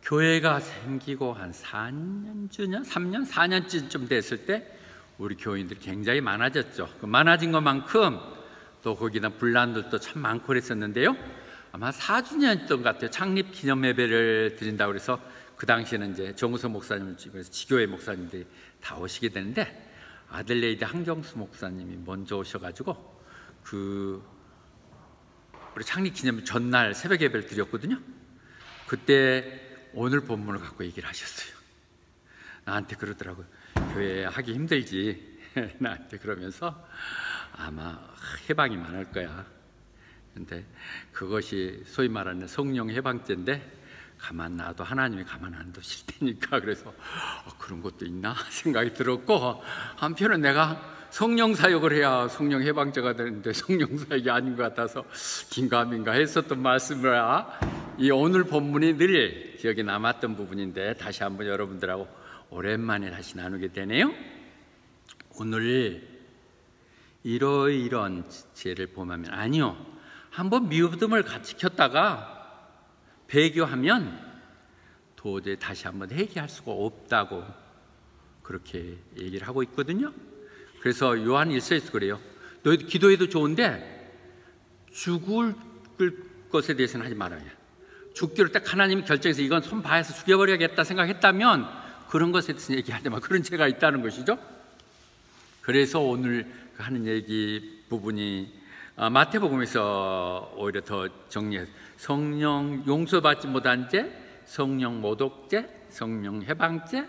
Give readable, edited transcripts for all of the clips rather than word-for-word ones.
교회가 생기고 한 4년쯤 됐을 때 우리 교인들이 굉장히 많아졌죠. 그 많아진 것만큼 또 거기다 분란들도 참 많고 그랬었는데요. 아마 4주년이었던 것 같아요. 창립 기념 예배를 드린다고 그래서 그 당시에는 이제 정우서 목사님 집에서 지교회 목사님들이 다 오시게 되는데 아들레이드 한경수 목사님이 먼저 오셔가지고 우리 창립 기념 전날 새벽 예배를 드렸거든요. 그때 오늘 본문을 갖고 얘기를 하셨어요. 나한테 그러더라고요. 교회 하기 힘들지. 나한테 그러면서 아마 해방이 많을 거야. 근데 그것이 소위 말하는 성령 해방제인데 가만 놔도 하나님이 가만 안 두실 테니까 그래서 그런 것도 있나 생각이 들었고, 한편은 내가 성령 사역을 해야 성령 해방제가 되는데 성령 사역이 아닌 것 같아서 긴가민가 했었던 말씀을 이 오늘 본문이 늘 기억에 남았던 부분인데 다시 한번 여러분들하고 오랜만에 다시 나누게 되네요. 오늘 이러이러한 죄를 범하면 아니요, 한번 믿음을 같이 켰다가 배교하면 도저히 다시 한번 회개할 수가 없다고 그렇게 얘기를 하고 있거든요. 그래서 요한 1서에서 그래요. 너희도 기도해도 좋은데 죽을 것에 대해서는 하지 말아요. 죽기로 딱 하나님이 결정해서 이건 손 봐서 죽여버려야겠다 생각했다면 그런 것에 대해서 얘기하지 마. 그런 죄가 있다는 것이죠. 그래서 오늘 하는 얘기 부분이 마태복음에서 오히려 더 정리해서 성령 용서받지 못한 죄, 성령 모독죄, 성령 해방죄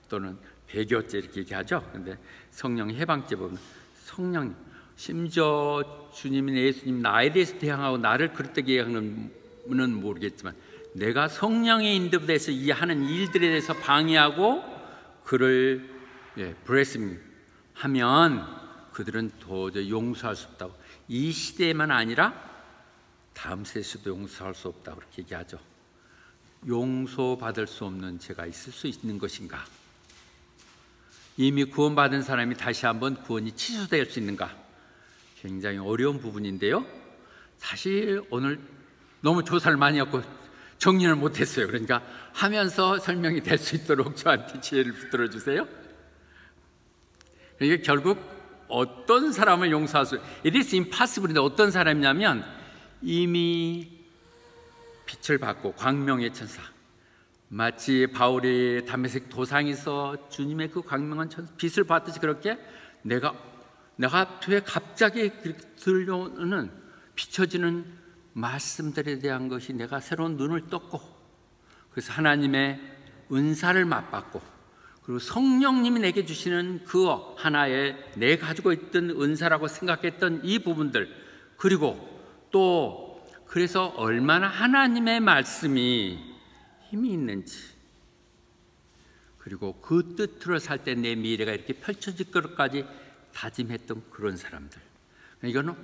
또는 배교죄 이렇게 얘기하죠. 근데 성령 해방죄 보면 성령, 심지어 주님이나 예수님 나에 대해서 대항하고 나를 그렇게 얘기하는 는 모르겠지만 내가 성령의 인도돼서 이 하는 일들에 대해서 방해하고 그를 브레스밍 하면 그들은 도저히 용서할 수 없다고, 이 시대에만 아니라 다음 세대도 용서할 수 없다고 그렇게 얘기하죠. 용서받을 수 없는 죄가 있을 수 있는 것인가? 이미 구원받은 사람이 다시 한번 구원이 취소될 수 있는가? 굉장히 어려운 부분인데요. 사실 오늘 너무 조사를 많이 했고 정리를 못했어요. 그러니까 하면서 설명이 될 수 있도록 저한테 지혜를 붙들어 주세요. 그러니까 결국 어떤 사람을 용서할 수, it is impossible인데 어떤 사람이냐면 이미 빛을 받고 광명의 천사, 마치 바울이 다메섹 도상에서 주님의 그 광명한 천사 빛을 받듯이 그렇게 내가 앞에 갑자기 들려오는 비춰지는 말씀들에 대한 것이 내가 새로운 눈을 떴고, 그래서 하나님의 은사를 맛봤고, 그리고 성령님이 내게 주시는 그 하나의 내 가지고 있던 은사라고 생각했던 이 부분들, 그리고 또 그래서 얼마나 하나님의 말씀이 힘이 있는지, 그리고 그 뜻으로 살 때 내 미래가 이렇게 펼쳐질 것까지 다짐했던 그런 사람들, 이거는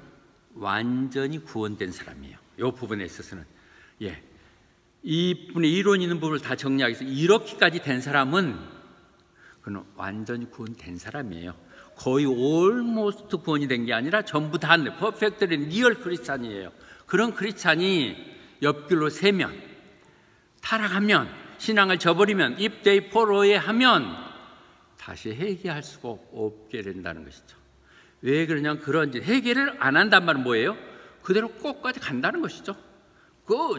완전히 구원된 사람이에요. 이 부분에 있어서는 이분의 이론 있는 부분을 다 정리하기 위해서 이렇게까지 된 사람은 그는 완전히 구원된 사람이에요. 거의 almost 구원이 된 게 아니라 전부 다 퍼펙트리 리얼 크리스찬이에요. 그런 크리스찬이 옆길로 새면, 타락하면, 신앙을 저버리면, if they fall away 하면 다시 회개할 수가 없게 된다는 것이죠. 왜 그러냐, 그런지 회개를 안 한단 말은 뭐예요? 그대로 꼭까지 간다는 것이죠.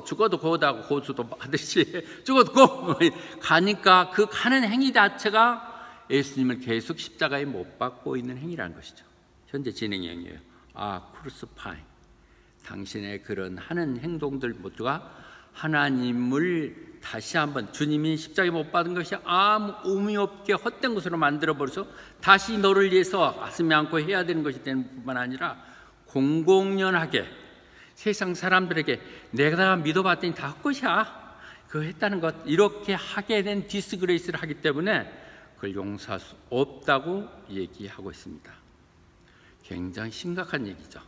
죽어도 고다고 고수도 하듯이 죽어도 꼭 가니까 그 가는 행위 자체가 예수님을 계속 십자가에 못 박고 있는 행위라는 것이죠. 현재 진행형이에요. 크루시파잉. 당신의 그런 하는 행동들 모두가 하나님을 다시 한번, 주님이 십자가에 못 받은 것이 아무 의미 없게 헛된 것으로 만들어버려서 다시 너를 위해서 가슴에 안고 해야 되는 것이 되는 뿐만 아니라 공공연하게 세상 사람들에게 내가 믿어봤더니 다 헛것이야, 그거 했다는 것, 이렇게 하게 된 디스그레이스를 하기 때문에 그걸 용서할 수 없다고 얘기하고 있습니다. 굉장히 심각한 얘기죠.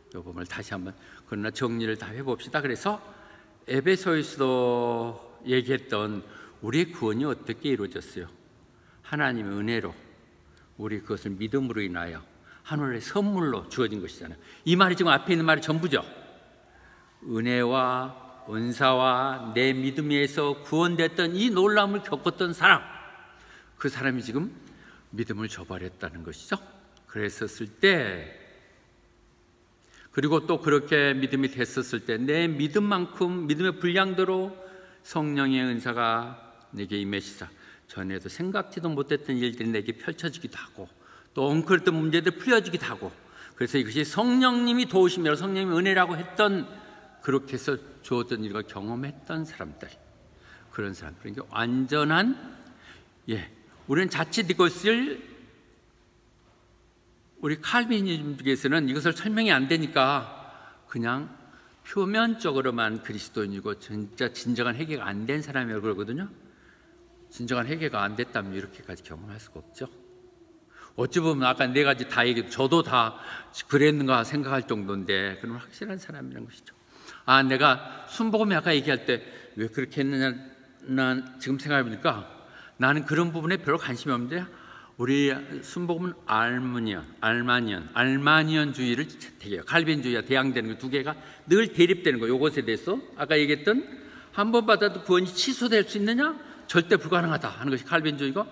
이 부분을 다시 한번 그러나 정리를 다 해봅시다. 그래서 에베소에서도 얘기했던 우리의 구원이 어떻게 이루어졌어요? 하나님의 은혜로, 우리 그것을 믿음으로 인하여 하늘의 선물로 주어진 것이잖아요. 이 말이 지금 앞에 있는 말이 전부죠. 은혜와 은사와 내 믿음에서 구원됐던 이 놀라움을 겪었던 사람, 그 사람이 지금 믿음을 저버렸다는 것이죠. 그랬었을 때, 그리고 또 그렇게 믿음이 됐었을 때 내 믿음만큼 믿음의 분량대로 성령의 은사가 내게 임하시자 전에도 생각지도 못했던 일들이 내게 펼쳐지기도 하고 또 엉클했던 문제들이 풀려지기도 하고, 그래서 이것이 성령님이 도우심이라 성령님의 은혜라고 했던, 그렇게 해서 주었던 일과 경험했던 사람들, 그런 사람들, 그러니까 완전한, 우리는 자칫 이것을, 우리 칼빈이즘에서는 이것을 설명이 안 되니까 그냥 표면적으로만 그리스도인이고 진짜 진정한 회개가 안 된 사람이라고 그러거든요. 진정한 회개가 안 됐다면 이렇게까지 경험할 수가 없죠. 어찌 보면 아까 네 가지 다 얘기해도 저도 다 그랬는가 생각할 정도인데, 그럼 확실한 사람이라는 것이죠. 내가 순복음에 아까 얘기할 때 왜 그렇게 했느냐, 난 지금 생각해보니까 나는 그런 부분에 별로 관심이 없는데, 우리 순복음은 알마니언주의를 채택해요. 칼빈주의와 대항되는 두 개가 늘 대립되는 거예요. 이것에 대해서 아까 얘기했던 한 번 받아도 구원이 취소될 수 있느냐? 절대 불가능하다 하는 것이 칼빈주의고,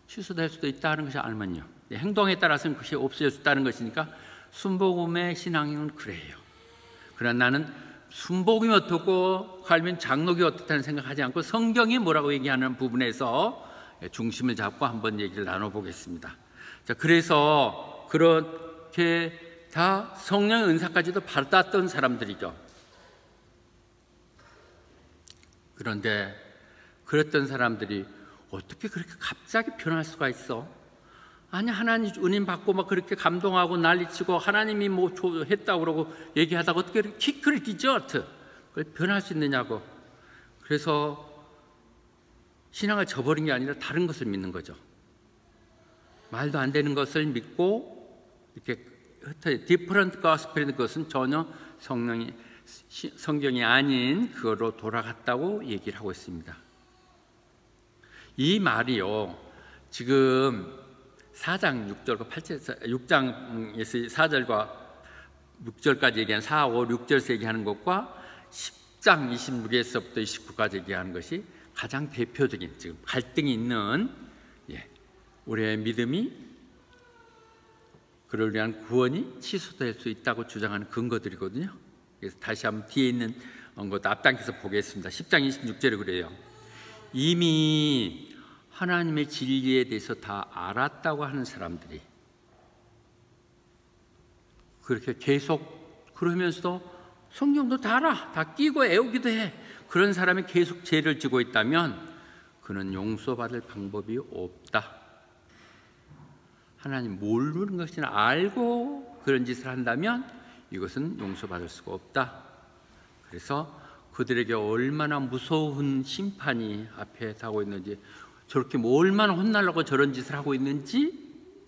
취소될 수도 있다 하는 것이 알마니언. 행동에 따라서는 그것이 없어질 수 있다는 것이니까 순복음의 신앙은 그래요. 그러나 나는 순복음이 어떻고 칼빈 장록이 어떻다는 생각하지 않고 성경이 뭐라고 얘기하는 부분에서 중심을 잡고 한번 얘기를 나눠보겠습니다. 자, 그래서 그렇게 다 성령의 은사까지도 받았던 사람들이죠. 그런데 그랬던 사람들이 어떻게 그렇게 갑자기 변할 수가 있어? 아니, 하나님 은인 받고 막 그렇게 감동하고 난리치고 하나님이 뭐 했다고 그러고 얘기하다가 어떻게 이렇게 키크를 디저트 그걸 변할 수 있느냐고. 그래서 신앙을 저버린 게 아니라 다른 것을 믿는 거죠. 말도 안 되는 것을 믿고 이렇게 디퍼런트 가스펠인 것은 전혀 성경이 아닌 그거로 돌아갔다고 얘기를 하고 있습니다. 이 말이요, 지금 4장 6절과 8절, 6장에서 4절과 6절까지 얘기한 4, 5, 6절에서 얘기하는 것과 10장 26에서부터 29까지 얘기하는 것이 가장 대표적인, 지금 갈등이 있는, 우리의 믿음이 그를 위한 구원이 취소될 수 있다고 주장하는 근거들이거든요. 그래서 다시 한번 뒤에 있는 것도 앞당겨서 보겠습니다. 10장 26절에 그래요. 이미 하나님의 진리에 대해서 다 알았다고 하는 사람들이 그렇게 계속 그러면서도 성경도 다 알아, 다 끼고 애우기도 해. 그런 사람이 계속 죄를 지고 있다면 그는 용서받을 방법이 없다. 하나님 모르는 것이나 알고 그런 짓을 한다면 이것은 용서받을 수가 없다. 그래서 그들에게 얼마나 무서운 심판이 앞에 다가오고 있는지, 저렇게 뭐 얼마나 혼나려고 저런 짓을 하고 있는지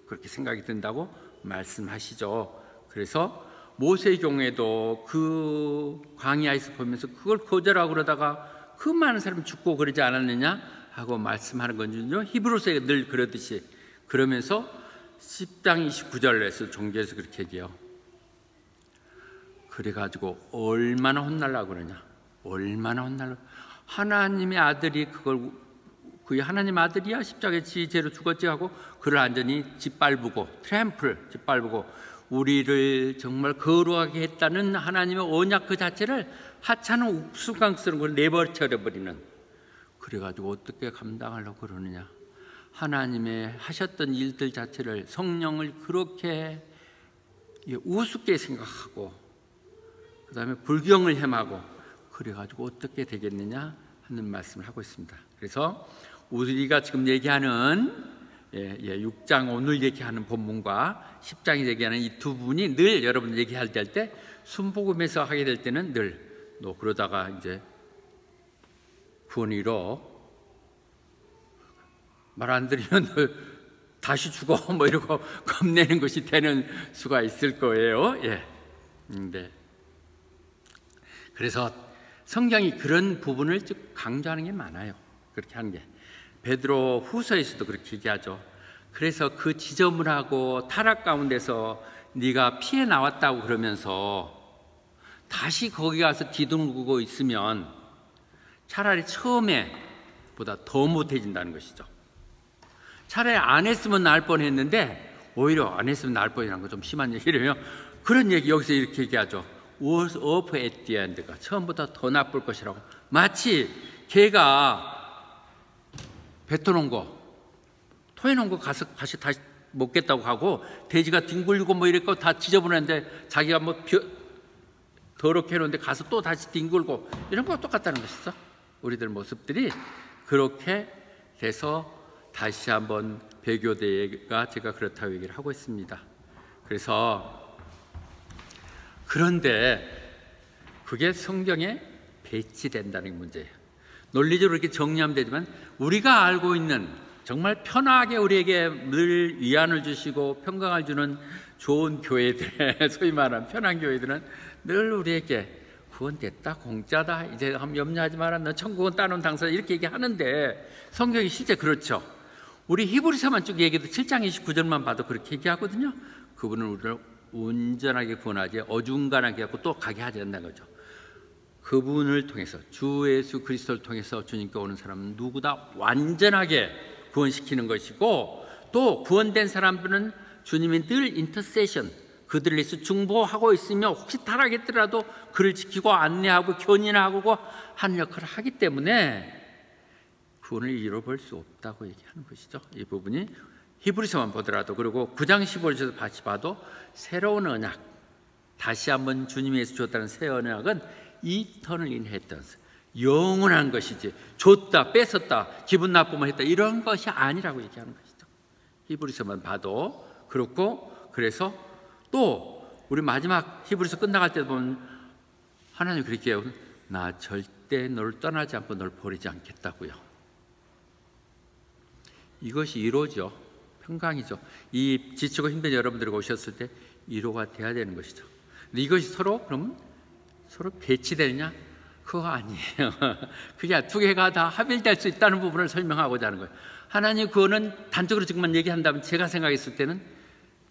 그렇게 생각이 든다고 말씀하시죠. 그래서 모세경에도 그 광야에서 보면서 그걸 거절하고 그러다가 그 많은 사람이 죽고 그러지 않았느냐 하고 말씀하는 건요. 히브리서에 늘 그러듯이, 그러면서 10장 29절에서 종교에서 그렇게 얘기해요. 그래가지고 얼마나 혼날라고 그러냐, 얼마나 혼날라고. 하나님의 아들이 그걸, 그게 하나님 아들이야 십자가에 지 죄로 죽었지 하고 그를 완전히 짓밟고 짓밟고 우리를 정말 거룩하게 했다는 하나님의 언약 그 자체를 하찮은 욱수강스러운 걸 내버려버리는, 그래가지고 어떻게 감당하려고 그러느냐. 하나님의 하셨던 일들 자체를, 성령을 그렇게 우습게 생각하고 그 다음에 불경을 행하고 그래가지고 어떻게 되겠느냐 하는 말씀을 하고 있습니다. 그래서 우리가 지금 얘기하는 6장 오늘 얘기하는 본문과 10장이 얘기하는 이 두 부분이 늘 여러분 얘기할 때 순복음에서 하게 될 때는 늘 너 그러다가 이제 구원 잃어, 말 안 들으면 너 다시 죽어 뭐 이러고 겁내는 것이 되는 수가 있을 거예요. 네. 그래서 성경이 그런 부분을 쭉 강조하는 게 많아요. 그렇게 하는 게 베드로 후서에서도 그렇게 얘기하죠. 그래서 그 지저분하고 타락 가운데서 네가 피해 나왔다고 그러면서 다시 거기 가서 뒤둥그고 있으면 차라리 처음에 보다 더 못해진다는 것이죠. 차라리 안 했으면 나을 뻔했는데 오히려 안 했으면 나을 뻔이라는 거 좀 심한 얘기래요. 그런 얘기 여기서 이렇게 얘기하죠. worse off at the end가 처음보다 더 나쁠 것이라고. 마치 개가 뱉어놓은 거, 토해놓은 거 가서 다시 먹겠다고 하고 돼지가 뒹굴고 뭐 이랬고 다 지저분한데 자기가 뭐 더럽게 해놓은데 가서 또 다시 뒹굴고 이런 거와 똑같다는 것이죠. 우리들 모습들이 그렇게 돼서 다시 한번 배교대회가 제가 그렇다고 얘기를 하고 있습니다. 그래서 그런데 그게 성경에 배치된다는 문제예요. 논리적으로 이렇게 정리하면 되지만 우리가 알고 있는 정말 편하게 우리에게 늘 위안을 주시고 평강을 주는 좋은 교회들, 소위 말하는 편한 교회들은 늘 우리에게 구원됐다, 공짜다, 이제 염려하지 마라, 너 천국은 따놓은 당사자, 이렇게 얘기하는데 성경이 실제 그렇죠. 우리 히브리서만 쭉 얘기해도 7장 29절만 봐도 그렇게 얘기하거든요. 그분은 우리를 온전하게 구원하지 어중간하게 하고 또 가게 하지 않는다는 거죠. 그분을 통해서, 주 예수 그리스도를 통해서 주님께 오는 사람은 누구다 완전하게 구원시키는 것이고, 또 구원된 사람들은 주님이 늘 인터세션, 그들을 위해서 중보하고 있으며 혹시 타락했더라도 그를 지키고 안내하고 견인하고 하는 역할을 하기 때문에 구원을 잃어버릴 수 없다고 얘기하는 것이죠. 이 부분이 히브리서만 보더라도, 그리고 9장 15절에서 다시 봐도 새로운 언약, 다시 한번 주님에서 줬다는 새 언약은 이터널 인헤리턴스, 영원한 것이지 줬다 뺏었다 기분 나쁘면 했다 이런 것이 아니라고 얘기하는 것이죠. 히브리서만 봐도 그렇고, 그래서 또 우리 마지막 히브리서 끝나갈 때 보면 하나님 그렇게 해요. 나 절대 너를 떠나지 않고 너를 버리지 않겠다고요. 이것이 위로죠. 평강이죠. 이 지치고 힘든 여러분들이 오셨을 때 위로가 돼야 되는 것이죠. 근데 이것이 서로 배치되느냐? 그거 아니에요. 그게 두 개가 다 합일될 수 있다는 부분을 설명하고자 하는 거예요. 하나님 그거는 단적으로 지금만 얘기한다면 제가 생각했을 때는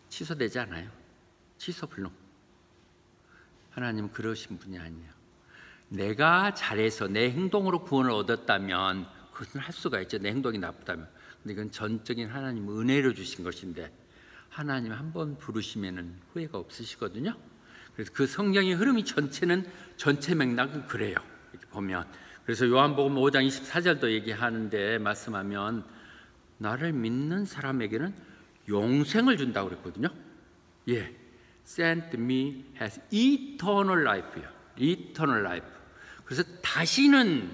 취소되지 않아요. 취소 불능. 하나님은 그러신 분이 아니에요. 내가 잘해서 내 행동으로 구원을 얻었다면 그것은 할 수가 있죠. 내 행동이 나쁘다면. 근데 이건 전적인 하나님 은혜로 주신 것인데, 하나님 한번 부르시면은 후회가 없으시거든요. 그래서 그 성경의 흐름이 전체 맥락은 그래요. 이렇게 보면. 그래서 요한복음 5장 24절도 얘기하는데, 말씀하면 나를 믿는 사람에게는 영생을 준다고 그랬거든요. 예, sent me has eternal life요. eternal life. 그래서 다시는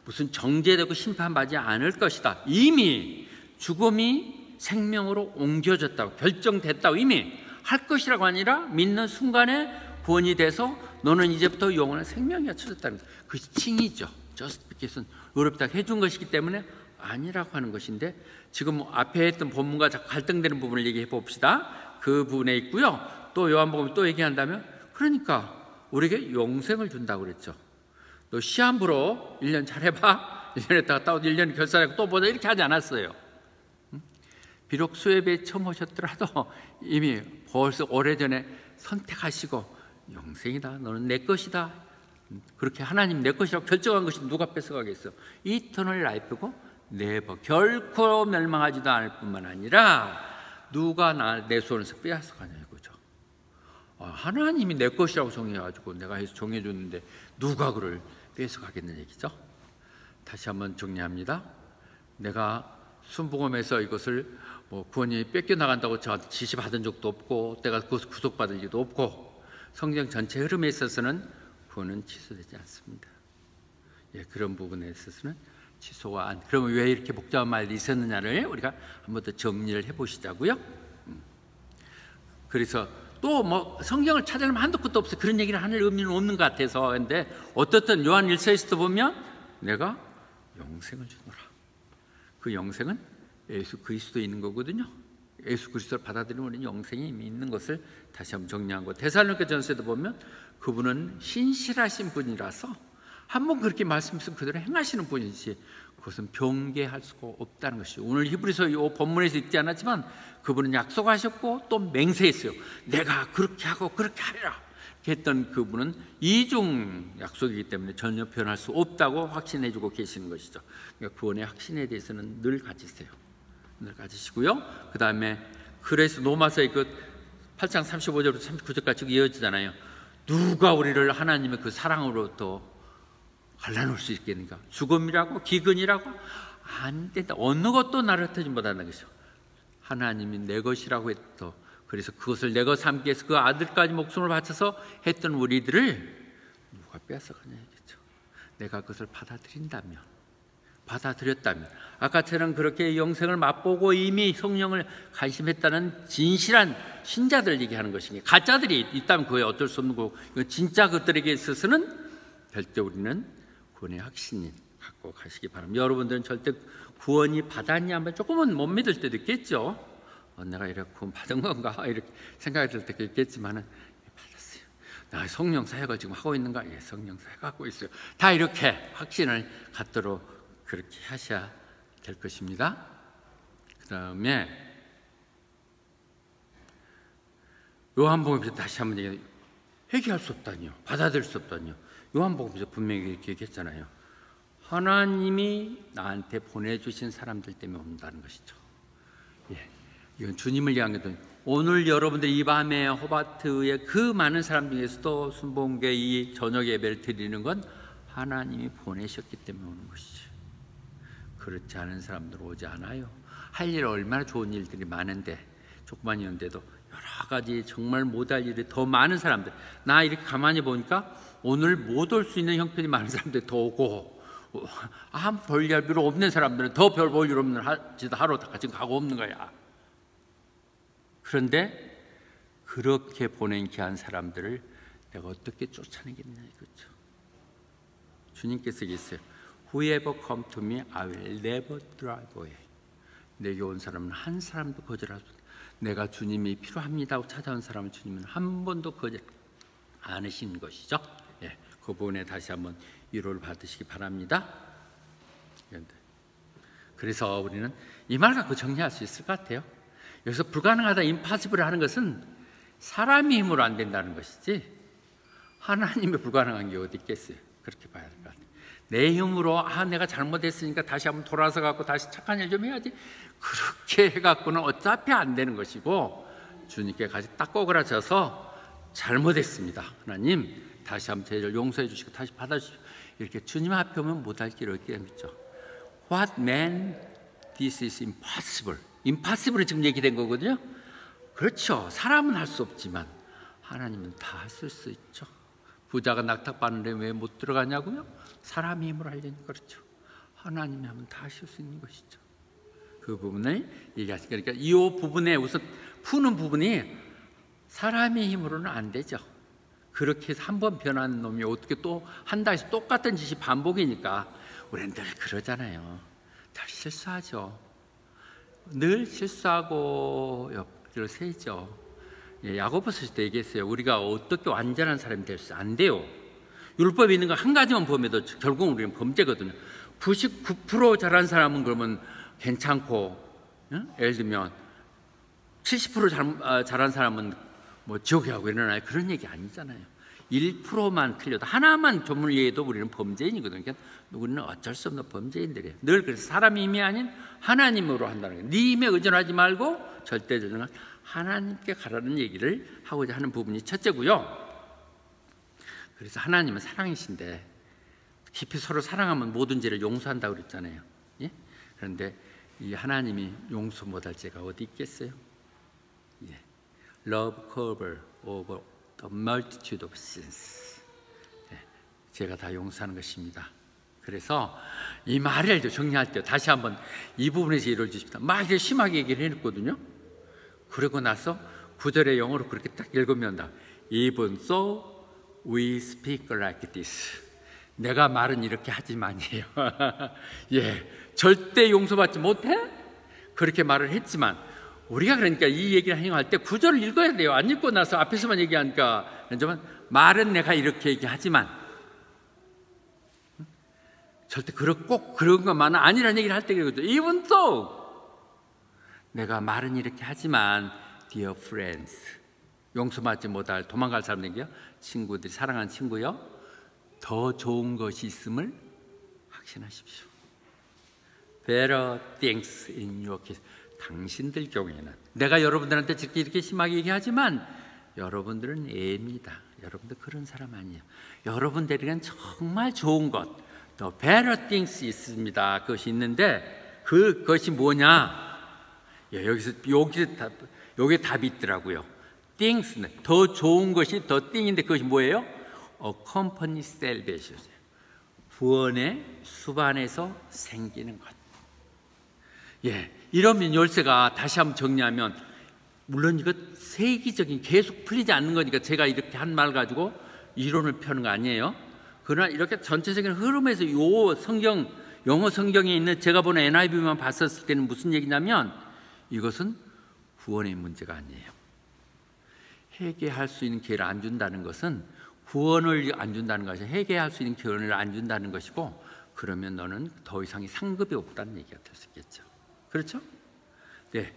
무슨 정죄되고 심판받지 않을 것이다. 이미 죽음이 생명으로 옮겨졌다고, 결정됐다고, 이미 할 것이라고 아니라 믿는 순간에 구원이 돼서 너는 이제부터 영원한 생명이 찾았다는 거예요. 그것이 칭이죠. justification, 어렵다 해준 것이기 때문에 아니라고 하는 것인데, 지금 앞에 했던 본문과 자꾸 갈등되는 부분을 얘기해 봅시다. 그 부분에 있고요. 또 요한복음이 또 얘기한다면, 그러니까 우리에게 영생을 준다고 그랬죠. 너 시험 보러 1년 잘해봐, 1년 했다가 또 1년 결산하고 또 보자, 이렇게 하지 않았어요. 비록 수협에 처음 오셨더라도 이미 벌써 오래전에 선택하시고 영생이다, 너는 내 것이다, 그렇게 하나님 내 것이라고 결정한 것이 누가 뺏어가겠어. 이터널 라이프고 네버, 결코 멸망하지도 않을 뿐만 아니라 누가 내 손에서 빼앗아가냐 이거죠. 하나님이 내 것이라고 정해가지고 내가 해서 정해줬는데 누가 그를 뺏어가겠는 얘기죠. 다시 한번 정리합니다. 내가 순복음에서 이것을 구원이 뺏겨나간다고 저한테 지시받은 적도 없고, 내가 구속받은 적도 없고, 성경 전체 흐름에 있어서는 구원은 취소되지 않습니다. 예, 그런 부분에 있어서는 취소가 안. 그러면 왜 이렇게 복잡한 말이 있었느냐를 우리가 한번 더 정리를 해보시자고요. 그래서 또 성경을 찾아내면 한도 끝도 없어 그런 얘기를 하는 의미는 없는 것 같아서. 근데 어떻든 요한 1서에서도 보면 내가 영생을 주노라. 그 영생은 예수 그리스도에 있는 거거든요. 예수 그리스도를 받아들이면 우리는 영생이 이미 있는 것을 다시 한번 정리한 거. 데살로니가전서에도 보면 그분은 신실하신 분이라서 한번 그렇게 말씀했으면 그대로 행하시는 분이지 그것은 변개할 수가 없다는 것이죠. 오늘 히브리서 이 본문에서 읽지 않았지만 그분은 약속하셨고 또 맹세했어요. 내가 그렇게 하고 그렇게 하리라. 그렇게 했던 그분은 이중 약속이기 때문에 전혀 변할 수 없다고 확신해 주고 계시는 것이죠. 그러니까 구원의 확신에 대해서는 늘 가지세요. 늘 가지시고요. 그 다음에 그래서 로마서의 그 8장 35절부터 39절까지 이어지잖아요. 누가 우리를 하나님의 그 사랑으로부터 갈라놓을 수 있겠는가? 죽음이라고? 기근이라고? 안 된다. 어느 것도 나를 흩어지 못한다는 것이죠. 하나님이 내 것이라고 했더. 그래서 그것을 내 것 삼기 위해서 그 아들까지 목숨을 바쳐서 했던 우리들을 누가 빼앗아가냐겠죠. 내가 그것을 받아들였다면 아까처럼 그렇게 영생을 맛보고 이미 성령을 간심했다는 진실한 신자들 얘기하는 것이니 가짜들이 있다면 그에 어쩔 수 없는 거고 진짜 그들에게 있어서는 절대 우리는 구원의 확신이 갖고 가시기 바랍니다. 여러분들은 절대 구원이 받았냐 하면 조금은 못 믿을 때도 있겠죠. 내가 이렇게 구원 받은 건가 이렇게 생각이 들 때도 있겠지만은 받았어요. 나 성령 사역을 지금 하고 있는가? 예, 성령 사역하고 있어요. 다 이렇게 확신을 갖도록 그렇게 하셔야 될 것입니다. 그 다음에 요한복음에서 다시 한번 얘기해요. 회개할 수 없다니요. 받아들일 수 없다니요. 요한복음에서 분명히 이렇게 얘기했잖아요. 하나님이 나한테 보내주신 사람들 때문에 온다는 것이죠. 예, 이건 주님을 위한 것도 오늘 여러분들 이 밤에 호바트의 그 많은 사람 중에서도 순복음교회 이 저녁 예배를 드리는 건 하나님이 보내셨기 때문에 오는 것이죠. 그렇지 않은 사람들 오지 않아요. 할 일 얼마나 좋은 일들이 많은데 조그만 이런데도 여러 가지 정말 못할 일이 더 많은 사람들. 나 이렇게 가만히 보니까 오늘 못 올 수 있는 형편이 많은 사람들이 더 오고 별 일 필요 없는 사람들은 더 별 볼 일 없는 지도 하루 다 지금 가고 없는 거야. 그런데 그렇게 보낸 귀한 사람들을 내가 어떻게 쫓아내겠냐 이거죠. 주님께서 얘기했어요. Whoever come to me, I will never drive away. 내게 온 사람은 한 사람도 거절할 수 없다. 내가 주님이 필요합니다 하고 찾아온 사람은 주님은 한 번도 거절 않으신 것이죠. 예, 그 부분에 다시 한번 위로를 받으시기 바랍니다. 그래서 우리는 이 말 갖고 정리할 수 있을 것 같아요. 여기서 불가능하다, 임파서블을 하는 것은 사람의 힘으로 안 된다는 것이지 하나님의 불가능한 게 어디 있겠어요. 그렇게 봐야 될 것 같아요. 내 힘으로 내가 잘못했으니까 다시 한번 돌아서 갖고 다시 착한 일 좀 해야지 그렇게 해갖고는 어차피 안 되는 것이고 주님께 같이 딱 꼬그라져서 잘못했습니다. 하나님 다시 한번 저희를 용서해 주시고 다시 받아주시고 이렇게 주님 앞에 오면 못할 길을 얻게 됩니다. What man, this is impossible. impossible이 지금 얘기된 거거든요. 그렇죠. 사람은 할 수 없지만 하나님은 다 하실 수 있죠. 부자가 낙탁받는데 왜 못 들어가냐고요? 사람의 힘으로 하려니까 그렇죠. 하나님이 하면 다 하실 수 있는 것이죠. 그 부분을 얘기하시니까 그러니까 이 부분에 우선 푸는 부분이 사람의 힘으로는 안 되죠. 그렇게 해서 한 번 변한 놈이 어떻게 또 한다 해서 똑같은 짓이 반복이니까 우리는 늘 그러잖아요. 늘 실수하죠. 늘 실수하고 옆을 세죠. 야고보서 때 얘기했어요. 우리가 어떻게 완전한 사람이 될 수 안 돼요. 율법에 있는 거 한 가지만 범해도 결국 우리는 범죄거든요. 99% 잘한 사람은 그러면 괜찮고, 예를 들면 70% 잘한 사람은 뭐 지옥에 가고 이러나요? 그런 얘기 아니잖아요. 1%만 틀려도 하나만 조물리해도 우리는 범죄인이거든요. 그러니까 우리는 어쩔 수 없는 범죄인들이에요. 늘 그래서 사람의 힘이 아닌 하나님으로 한다는 거예요. 네 힘에 의존하지 말고 절대적으로 하나님께 가라는 얘기를 하고자 하는 부분이 첫째고요. 그래서 하나님은 사랑이신데 깊이 서로 사랑하면 모든 죄를 용서한다고 그랬잖아요. 예? 그런데 이 하나님이 용서 못할 죄가 어디 있겠어요? 예. Love cover over the multitude of sins. 예. 죄가 다 용서하는 것입니다. 그래서 이 말을 정리할 때 다시 한번 이 부분에서 이루어 주십니다. 막 이렇게 심하게 얘기를 해놨거든요. 그러고 나서 9절의 영어로 그렇게 딱 읽으면 Even so we speak like this. 내가 말은 이렇게 하지만이에요. 예, 절대 용서받지 못해? 그렇게 말을 했지만 우리가 그러니까 이 얘기를 행할 때 9절을 읽어야 돼요. 안 읽고 나서 앞에서만 얘기하니까 말은 내가 이렇게 얘기하지만 절대 꼭 그런 것만은 아니라는 얘기를 할 때 그러거든요. Even so 내가 말은 이렇게 하지만 Dear friends, 용서받지 못할 도망갈 사람들에게요. 친구들이 사랑하는 친구요. 더 좋은 것이 있음을 확신하십시오. Better things in your case. 당신들 경우에는 내가 여러분들한테 이렇게 심하게 얘기하지만 여러분들은 애입니다. 여러분들 그런 사람 아니에요. 여러분들에게는 정말 좋은 것, 더 better things 있습니다. 그것이 있는데 그것이 뭐냐? 여기 답이 있더라고요. things는 더 좋은 것이 더 thing인데 그것이 뭐예요? accompany salvation. 구원의 수반에서 생기는 것. 이러면 열쇠가 다시 한번 정리하면, 물론 이거 세기적인 계속 풀리지 않는 거니까 제가 이렇게 한 말 가지고 이론을 펴는 거 아니에요. 그러나 이렇게 전체적인 흐름에서 요 성경, 영어 성경에 있는 제가 보는 NIV만 봤었을 때는 무슨 얘기냐면, 이것은 구원의 문제가 아니에요. 회개할 수 있는 기회를 안 준다는 것은 구원을 안 준다는 것이 회개할 수 있는 기회를 안 준다는 것이고, 그러면 너는 더 이상의 상급이 없다는 얘기가 될 수 있겠죠. 그렇죠? 네.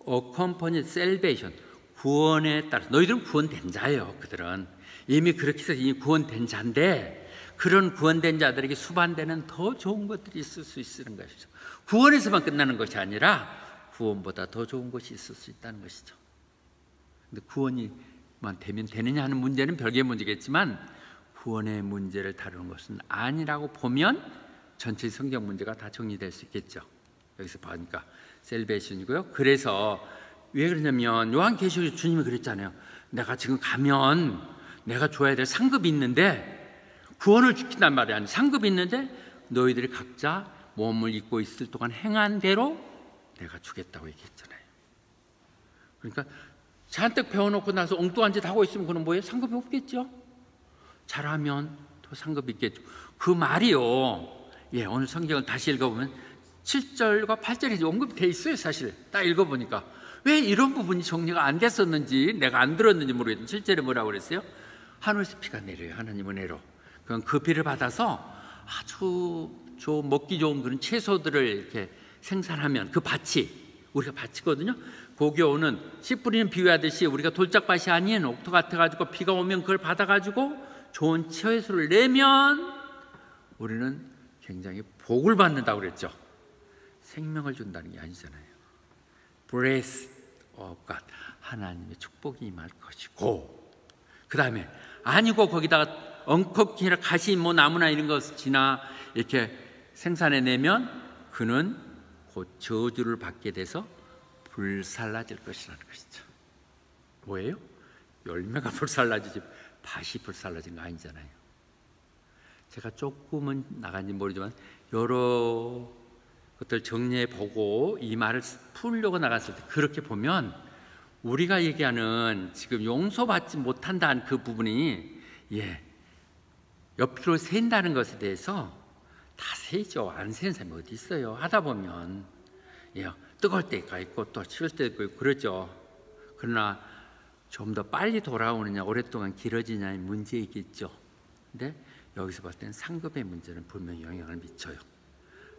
accompany salvation. 구원에 따라서 너희들은 구원된 자예요. 그들은 이미 그렇게 해서 이미 구원된 자인데, 그런 구원된 자들에게 수반되는 더 좋은 것들이 있을 수 있는 것이죠. 구원에서만 끝나는 것이 아니라 구원보다 더 좋은 것이 있을 수 있다는 것이죠. 근데 구원이만 되면 되느냐 하는 문제는 별개의 문제겠지만, 구원의 문제를 다루는 것은 아니라고 보면 전체 성경 문제가 다 정리될 수 있겠죠. 여기서 보니까 셀베이션이고요. 그래서 왜 그러냐면 요한계시록에 주님이 그랬잖아요. 내가 지금 가면 내가 줘야 될 상급이 있는데, 구원을 주킨단 말이 아니라 상급이 있는데 너희들이 각자 몸을 입고 있을 동안 행한 대로 내가 주겠다고 얘기했잖아요. 그러니까 잔뜩 배워놓고 나서 엉뚱한 짓 하고 있으면 그건 뭐예요? 상급이 없겠죠. 잘하면 더 상급이 있겠죠. 그 말이요, 오늘 성경을 다시 읽어보면 7절과 8절에 언급이 돼 있어요. 사실 딱 읽어보니까 왜 이런 부분이 정리가 안 됐었는지 내가 안 들었는지 모르겠는데, 7절에 뭐라고 그랬어요? 하늘에서 비가 내려요. 하나님 은혜로. 그럼 그 비를 받아서 아주 먹기 좋은 그런 채소들을 이렇게 생산하면, 그 밭이 우리가 밭이거든요. 거기 오는 씨 뿌리는 비유하듯이 우리가 돌짝밭이 아닌 옥토 같아가지고 비가 오면 그걸 받아가지고 좋은 채소를 내면 우리는 굉장히 복을 받는다고 그랬죠. 생명을 준다는 게 아니잖아요. Breath of God, 하나님의 축복이 임할 것이고, 그 다음에 아니고 거기다가 엉컥이나 가시 뭐 나무나 이런 것이나 이렇게 생산해내면 그는 곧 저주를 받게 돼서 불살라질 것이라는 것이죠. 뭐예요? 열매가 불살라지지 밭이 불살라진 거 아니잖아요. 제가 조금은 나간지 모르지만 여러 것들 정리해보고 이 말을 풀려고 나갔을 때, 그렇게 보면 우리가 얘기하는 지금 용서받지 못한다는 그 부분이 옆으로 샌다는 것에 대해서 다 세죠. 안 세는 사람이 어디 있어요. 하다 보면 뜨거울 때가 있고 또 식을 때도 있고 그러죠. 그러나 좀 더 빨리 돌아오느냐 오랫동안 길어지냐의 문제이겠죠. 근데 여기서 봤을 때는 상급의 문제는 분명히 영향을 미쳐요.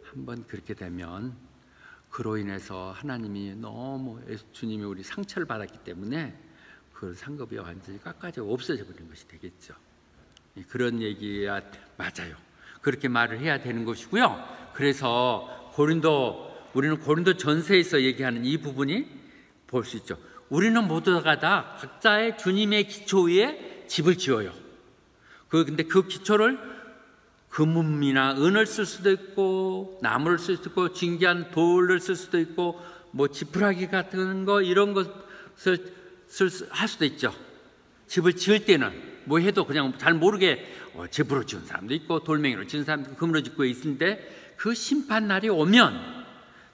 한번 그렇게 되면 그로 인해서 하나님이 너무 주님이 우리 상처를 받았기 때문에 그 상급이 완전히 깎아져 없어져 버리는 것이 되겠죠. 그런 얘기가 맞아요. 그렇게 말을 해야 되는 것이고요. 그래서 우리는 고린도 전서에서 얘기하는 이 부분이 볼 수 있죠. 우리는 모두가 다 각자의 주님의 기초 위에 집을 지어요. 근데 그 기초를 금이나 은을 쓸 수도 있고 나무를 쓸 수도 있고 진귀한 돌을 쓸 수도 있고 뭐 지푸라기 같은 거 이런 것을 할 수도 있죠. 집을 지을 때는 뭐 해도 그냥 잘 모르게 집으로 지은 사람도 있고 돌멩이로 지은 사람도 있고 금으로 짓고 있는데, 그 심판 날이 오면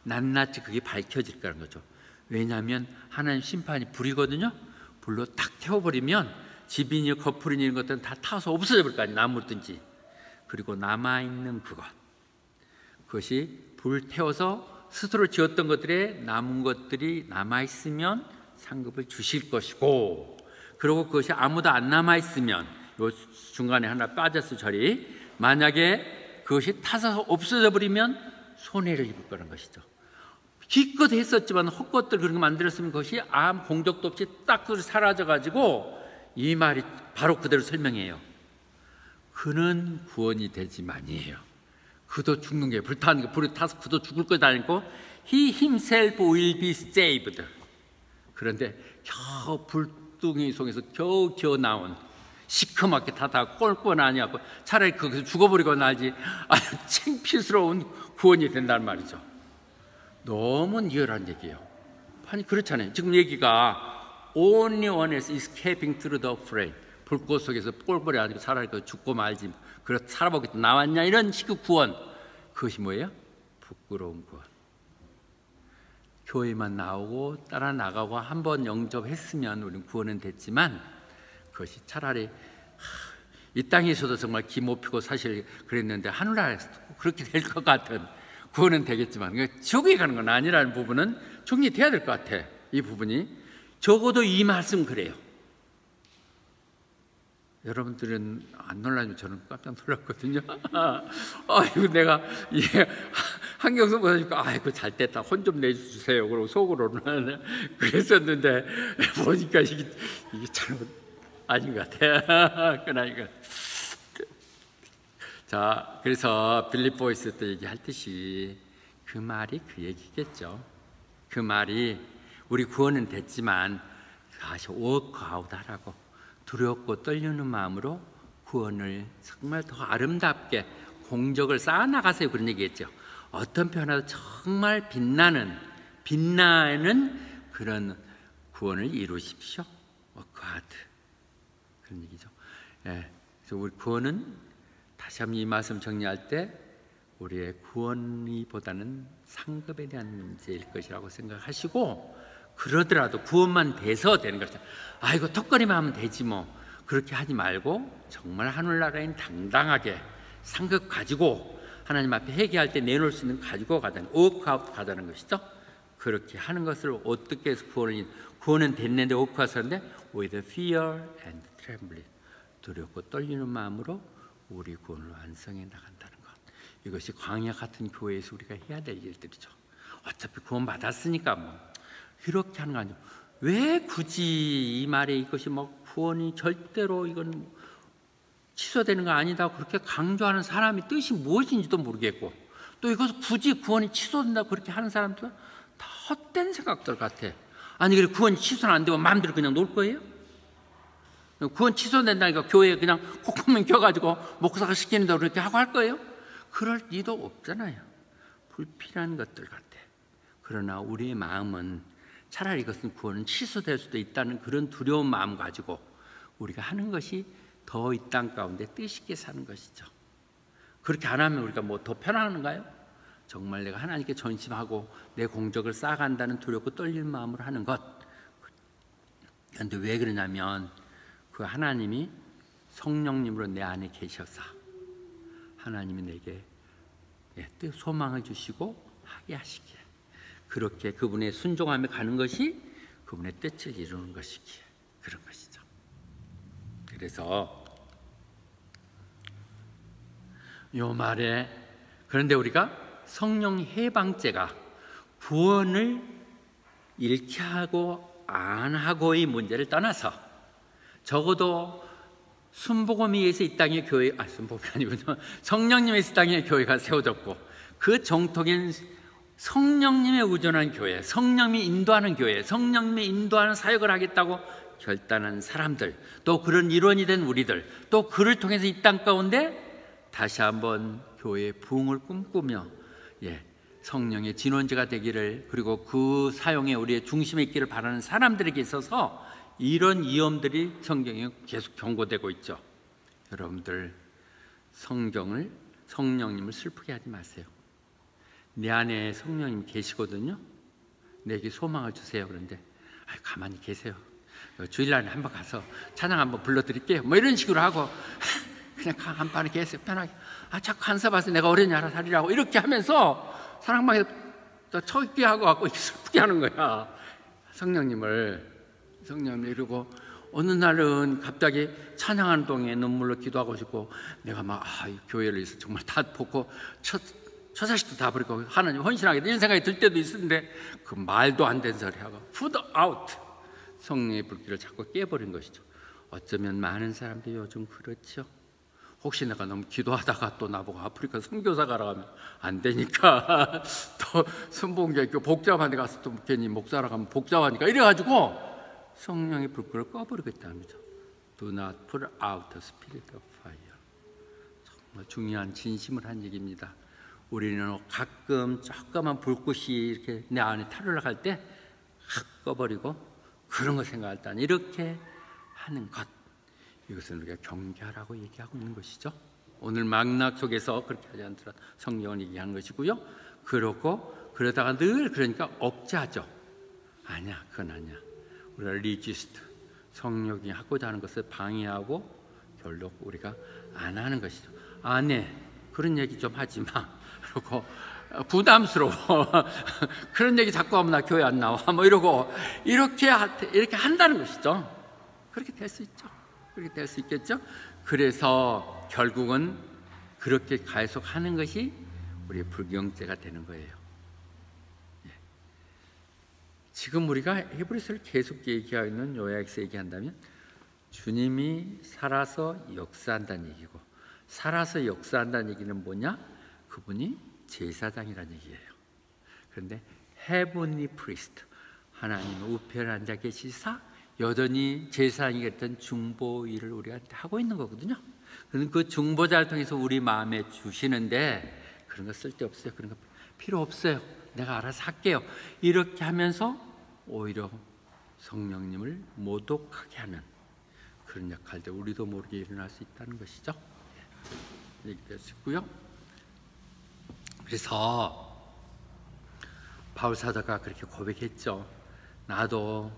낱낱이 그게 밝혀질 거라는 거죠. 왜냐하면 하나님 심판이 불이거든요. 불로 탁 태워버리면 집이니 거풀이니 이런 것들은 다 타서 없어져 버릴 거 아니에요. 나무든지. 그리고 남아있는 그것이 불 태워서 스스로 지었던 것들에 남은 것들이 남아있으면 상급을 주실 것이고, 그리고 그것이 아무도 안 남아있으면 요 중간에 하나 빠졌어 절이, 만약에 그것이 타서 없어져 버리면 손해를 입을 거라는 것이죠. 기껏 했었지만 헛것들 그런 거 만들었으면 그것이 아무 공적도 없이 딱 사라져가지고 이 말이 바로 그대로 설명해요. 그는 구원이 되지만이에요. 그도 죽는 게 불타는 게 불에 타서 그도 죽을 거다 아니고 He himself will be saved. 그런데 겨우 불둥이 속에서 겨우 나온 시커멓게 타다가 꼴꼴 아니하고 차라리 거기서 죽어버리고 나지 아주 창피스러운 구원이 된다는 말이죠. 너무 리얼한 얘기예요. 아니 그렇잖아요. 지금 얘기가 Only one is escaping through the flame. 불꽃 속에서 꼴꼴이 아니고 차라리 그 죽고 말지 그렇 살아보겠다 나왔냐 이런 식의 구원. 그것이 뭐예요? 부끄러운 구원. 교회만 나오고 따라 나가고 한번 영접했으면 우리는 구원은 됐지만 그것이 차라리 이 땅에서도 정말 기못 피고 사실 그랬는데 하늘나라에서도 그렇게 될 것 같은 구원은 되겠지만 지옥에 가는 건 아니라는 부분은 정리돼야 될 것 같아. 이 부분이 적어도 이 말씀 그래요. 여러분들은 안 놀라면 저는 깜짝 놀랐거든요. 아이고 내가 한경서 보니까 아이고 잘 됐다 혼 좀 내주세요. 그러고 속으로는 그랬었는데 보니까 이게 참 아닌 것 같아. 그러니까 자 그래서 빌립보에서 때 얘기할 듯이 그 말이 그 얘기겠죠. 그 말이 우리 구원은 됐지만 다시 워크아웃하라고. 두렵고 떨리는 마음으로 구원을 정말 더 아름답게 공적을 쌓아나가세요. 그런 얘기겠죠. 어떤 표현으로 정말 빛나는 그런 구원을 이루십시오. 워크하드 그런 얘기죠. 예, 그래서 우리 구원은 다시 한번 이 말씀 정리할 때 우리의 구원이보다는 상급에 대한 문제일 것이라고 생각하시고 그러더라도 구원만 돼서 되는 거죠. 아이고 턱걸이만 하면 되지 뭐 그렇게 하지 말고 정말 하늘나라엔 당당하게 상급 가지고 하나님 앞에 회개할 때 내놓을 수 있는 가지고 가자는 워크아웃 가자는 것이죠. 그렇게 하는 것을 어떻게 해서 구원은 됐는데 워크아웃 하는데 with fear and trembling 두렵고 떨리는 마음으로 우리 구원을 완성해 나간다는 것. 이것이 광야 같은 교회에서 우리가 해야 될 일들이죠. 어차피 구원 받았으니까 뭐 이렇게 하는 거 아니에요. 왜 굳이 이 말에 이것이 뭐 구원이 절대로 이건 취소되는 거 아니다 그렇게 강조하는 사람의 뜻이 무엇인지도 모르겠고 또 이것을 굳이 구원이 취소된다 그렇게 하는 사람들은 다 헛된 생각들 같아. 아니 그래 구원이 취소는 안 되고 마음대로 그냥 놀 거예요? 구원 취소된다니까 교회에 그냥 콧구멍 껴가지고 목사가 시키는데 그렇게 하고 할 거예요? 그럴 리도 없잖아요. 불필요한 것들 같아. 그러나 우리의 마음은 차라리 이것은 구원은 취소될 수도 있다는 그런 두려운 마음 가지고 우리가 하는 것이 더 이 땅 가운데 뜻 있게 사는 것이죠. 그렇게 안 하면 우리가 뭐 더 편안한가요? 정말 내가 하나님께 전심하고 내 공적을 쌓아간다는 두렵고 떨리는 마음으로 하는 것. 그런데 왜 그러냐면 그 하나님이 성령님으로 내 안에 계셔서 하나님이 내게 뜻 소망을 주시고 하게 하시기에 그렇게 그분의 순종함에 가는 것이 그분의 뜻을 이루는 것이기에 그런 것이죠. 그래서 이 말에 그런데 우리가 성령 해방죄가 구원을 잃게 하고 안 하고의 문제를 떠나서 적어도 순복음에 의해서 이 땅에 교회 순복음이 아니군요. 성령님의 이 땅에 교회가 세워졌고 그 정통인 성령님의 의존한 교회, 성령님이 인도하는 교회, 성령님이 인도하는 사역을 하겠다고 결단한 사람들, 또 그런 일원이 된 우리들, 또 그를 통해서 이 땅 가운데 다시 한번 교회의 부흥을 꿈꾸며 성령의 진원제가 되기를 그리고 그 사용에 우리의 중심에 있기를 바라는 사람들에게 있어서 이런 위험들이 성경에 계속 경고되고 있죠. 여러분들 성령님을 슬프게 하지 마세요. 내 안에 성령님 계시거든요. 내게 소망을 주세요. 그런데 가만히 계세요. 주일날에 한번 가서 찬양 한번 불러드릴게요. 뭐 이런 식으로 하고 그냥 한판에 계세요. 편하게. 자꾸 간섭 와서 내가 어련히 알아서 하리라고 이렇게 하면서 사랑방에 처있게 하고 슬프게 하는 거야. 성령님을 이러고 어느 날은 갑자기 찬양하는 동에 눈물로 기도하고 싶고 내가 막 교회를 위해서 정말 다 벗고 저 자식도 다 버리고 하나님 헌신하겠다 이런 생각이 들 때도 있었는데 그 말도 안 되는 소리 하고 put out 성령의 불길을 자꾸 깨버린 것이죠. 어쩌면 많은 사람들이 요즘 그렇죠. 혹시 내가 너무 기도하다가 또 나보고 아프리카 선교사 가라 하면 안 되니까 또 선봉교회 복잡한 데 가서 또 괜히 목사라 가면 복잡하니까 이래가지고 성령의 불길을 꺼버리겠다는 거죠. Do not put out the spirit of fire. 정말 중요한 진심을 한 얘기입니다. 우리는 가끔 조그만 불꽃이 이렇게 내 안에 타르르 할 때 확 꺼버리고 그런 거 생각할 때 이렇게 하는 것, 이것은 우리가 경계하라고 얘기하고 있는 것이죠. 오늘 망락 속에서 그렇게 하지 않더라도 성경을 얘기하는 것이고요. 그러다가 늘 그러니까 억제하죠. 아니야, 그건 아니야. 우리가 리지스트, 성령이 하고자 하는 것을 방해하고 결국 우리가 안 하는 것이죠. 네, 그런 얘기 좀 하지 마. 그리고 부담스러워. 그런 얘기 자꾸 하면 나 교회 안 나와. 뭐 이러고 이렇게 한다는 것이죠. 그렇게 될 수 있죠. 그렇게 될 수 있겠죠. 그래서 결국은 그렇게 계속 하는 것이 우리의 불경죄가 되는 거예요. 지금 우리가 히브리서를 계속 얘기하고 있는 요약해서 얘기한다면 주님이 살아서 역사한다는 얘기고, 살아서 역사한다는 얘기는 뭐냐? 그분이 제사장이라는 얘기예요. 그런데 heavenly priest, 하나님 우편에 앉아 계시사 여전히 제사장이 됐던 중보 일을 우리한테 하고 있는 거거든요. 그럼 그 중보자를 통해서 우리 마음에 주시는데 그런 거 쓸데없어요. 그런 거 필요 없어요. 내가 알아서 할게요. 이렇게 하면서 오히려 성령님을 모독하게 하는 그런 역할들 우리도 모르게 일어날 수 있다는 것이죠. 얘기할 수 있고요. 그래서 바울 사도가 그렇게 고백했죠. 나도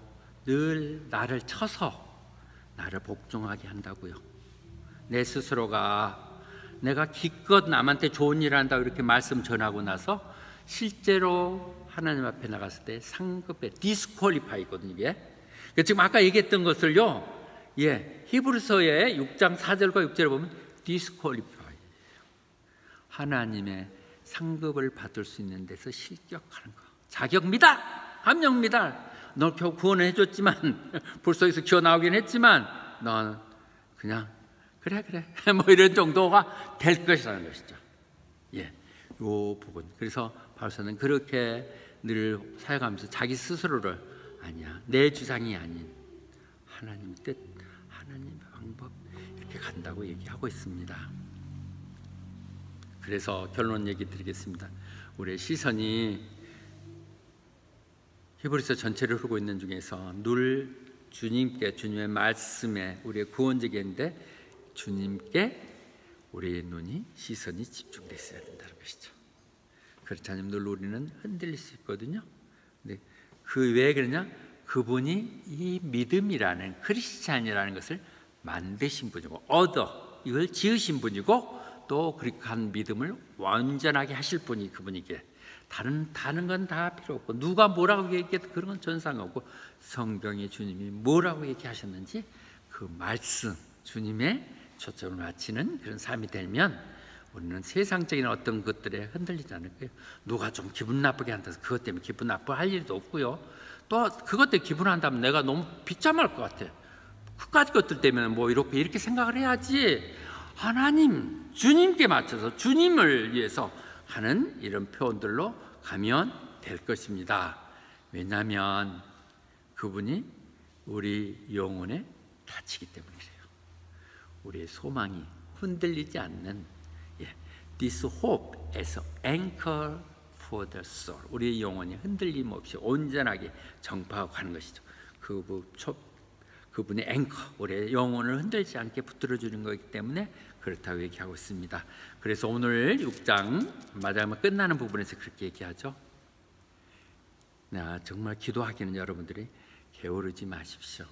늘 나를 쳐서 나를 복종하게 한다고요. 내 스스로가 내가 기껏 남한테 좋은 일을 한다고 이렇게 말씀 전하고 나서 실제로 하나님 앞에 나갔을 때 상급에 디스퀄리파이거든요. 이게 지금 아까 얘기했던 것을요, 히브리서의 6장 4절과 6절에 보면 디스퀄리파이, 하나님의 상급을 받을 수 있는 데서 실격하는 거. 자격 미달, 함령 미달. 너 겨우 구원을 해줬지만 불속에서 기어 나오긴 했지만 넌 그냥 그래 뭐 이런 정도가 될 것이라는 것이죠. 이 부분. 그래서 바울사는 그렇게 늘 사역하면서 자기 스스로를 아니야, 내 주장이 아닌 하나님의 뜻, 하나님의 방법 이렇게 간다고 얘기하고 있습니다. 그래서 결론 얘기 드리겠습니다. 우리의 시선이 히브리서 전체를 흐르고 있는 중에서 늘 주님께, 주님의 말씀에 우리의 구원적인데 주님께 우리의 눈이, 시선이 집중되어 있어야 된다는 것이죠. 그렇지 않으면 늘 우리는 흔들릴 수 있거든요. 근데 그 왜 그러냐? 그분이 이 믿음이라는, 크리스찬이라는 것을 만드신 분이고, 이걸 지으신 분이고, 또 그렇게 한 믿음을 완전하게 하실 분이 그분이기에 다른 건 다 필요 없고, 누가 뭐라고 얘기해도 그런 건 전상 없고, 성경에 주님이 뭐라고 얘기하셨는지 그 말씀, 주님의 초점을 맞추는 그런 삶이 되면 우리는 세상적인 어떤 것들에 흔들리지 않을 거예요. 누가 좀 기분 나쁘게 한다서 그것 때문에 기분 나빠할 일도 없고요. 또 그것 때문에 기분한다면 내가 너무 비참할 것 같아. 그까지 것들 때문에 뭐 이렇게 생각을 해야지. 하나님, 주님께 맞춰서 주님을 위해서 하는 이런 표현들로 가면 될 것입니다. 왜냐하면 그분이 우리 영혼에 닫히기 때문이래요. 우리의 소망이 흔들리지 않는 This hope as anchor for the soul. 우리의 영혼이 흔들림 없이 온전하게 정파하고 가는 것이죠. 그분의 앵커, 우리의 영혼을 흔들지 않게 붙들어주는 것이기 때문에 그렇다고 얘기하고 있습니다. 그래서 오늘 6장 마지막 끝나는 부분에서 그렇게 얘기하죠. 정말 기도하기는 여러분들이 게으르지 마십시오.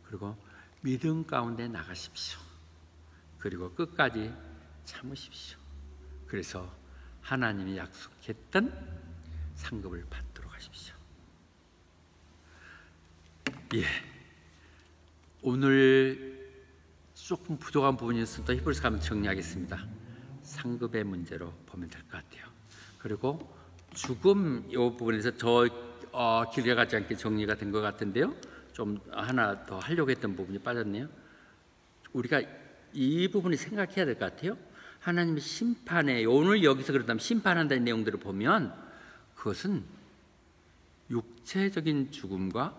그리고 믿음 가운데 나가십시오. 그리고 끝까지 참으십시오. 그래서 하나님이 약속했던 상급을 받도록 하십시오. 오늘 조금 부족한 부분이 있어서 히브리서 가면 정리하겠습니다. 상급의 문제로 보면 될 것 같아요. 그리고 죽음 이 부분에서 더 길게 가지 않게 정리가 된 것 같은데요. 좀 하나 더 하려고 했던 부분이 빠졌네요. 우리가 이 부분을 생각해야 될 것 같아요. 하나님의 심판에 오늘 여기서 그렇다면 심판한다는 내용들을 보면 그것은 육체적인 죽음과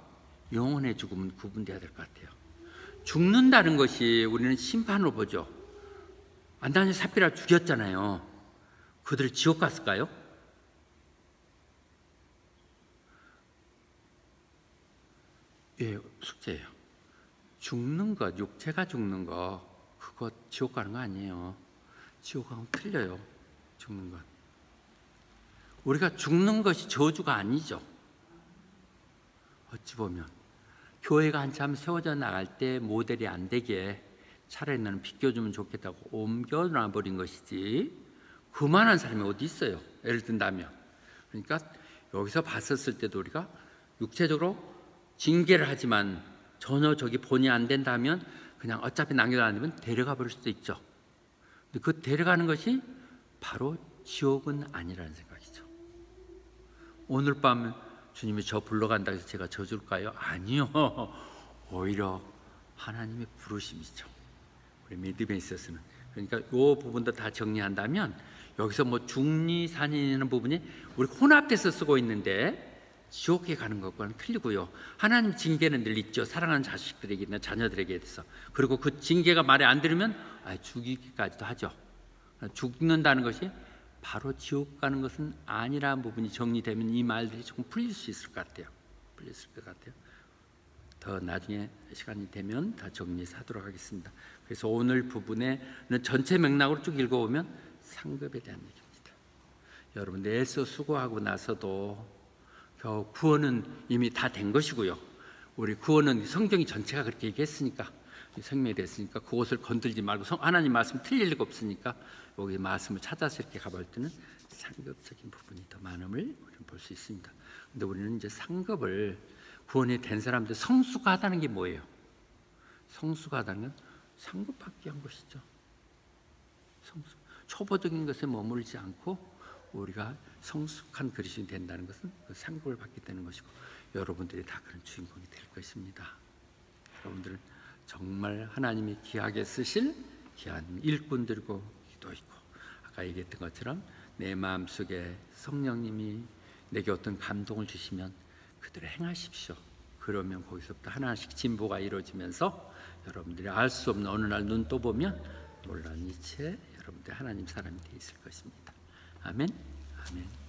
영혼의 죽음은 구분돼야 될 것 같아요. 죽는다는 것이 우리는 심판으로 보죠. 안다니 삽비라 죽였잖아요. 그들을 지옥 갔을까요? 예, 숙제예요. 죽는 것, 육체가 죽는 것, 그거 지옥 가는 거 아니에요. 지옥하고는 틀려요. 죽는 것. 우리가 죽는 것이 저주가 아니죠. 어찌 보면 교회가 한참 세워져 나갈 때 모델이 안 되게 차라리 나는 비껴주면 좋겠다고 옮겨놔 버린 것이지 그만한 사람이 어디 있어요. 예를 든다면. 그러니까 여기서 봤었을 때도 우리가 육체적으로 징계를 하지만 전혀 저기 본의 안 된다면 그냥 어차피 남겨도 안 되면 데려가 버릴 수도 있죠. 근데 그 데려가는 것이 바로 지옥은 아니라는 생각이죠. 오늘 밤 주님이 저 불러간다고 해서 제가 져줄까요? 아니요. 오히려 하나님의 부르심이죠. 우리 믿음에 있어서는. 그러니까 이 부분도 다 정리한다면 여기서 뭐 중리산이라는 부분이 우리 혼합돼서 쓰고 있는데 지옥에 가는 것과는 틀리고요. 하나님 징계는 늘 있죠. 사랑하는 자식들에게나 자녀들에게 대해서. 그리고 그 징계가 말에 안 들으면 죽이기까지도 하죠. 죽는다는 것이 바로 지옥 가는 것은 아니라는 부분이 정리되면 이 말들이 조금 풀릴 수 있을 것 같아요. 풀렸을 것 같아요. 더 나중에 시간이 되면 다 정리하도록 하겠습니다. 그래서 오늘 부분에는 전체 맥락으로 쭉 읽어보면 상급에 대한 얘기입니다. 여러분 애써 수고하고 나서도 겨우 구원은 이미 다 된 것이고요. 우리 구원은 성경이 전체가 그렇게 얘기했으니까 생명이 됐으니까 그것을 건들지 말고 하나님 말씀 틀릴 리가 없으니까 여기 말씀을 찾아서 이렇게 가볼 때는 상급적인 부분이 더 많음을 우리는 볼 수 있습니다. 그런데 우리는 이제 상급을 구원이 된 사람들 성수가 하다는 게 뭐예요? 성수가 하다는 건 상급받기 위한 것이죠. 성수. 초보적인 것에 머물지 않고 우리가 성숙한 그리스도인이 된다는 것은 그 상급을 받게 되는 것이고 여러분들이 다 그런 주인공이 될 것입니다. 여러분들은 정말 하나님이 귀하게 쓰실 귀한 일꾼들이고 기도 있고 아까 얘기했던 것처럼 내 마음속에 성령님이 내게 어떤 감동을 주시면 그대로 행하십시오. 그러면 거기서부터 하나씩 진보가 이루어지면서 여러분들이 알 수 없는 어느 날 눈 떠보면 놀라운 이치에 여러분들이 하나님 사람이 되어 있을 것입니다. 아멘. 아멘.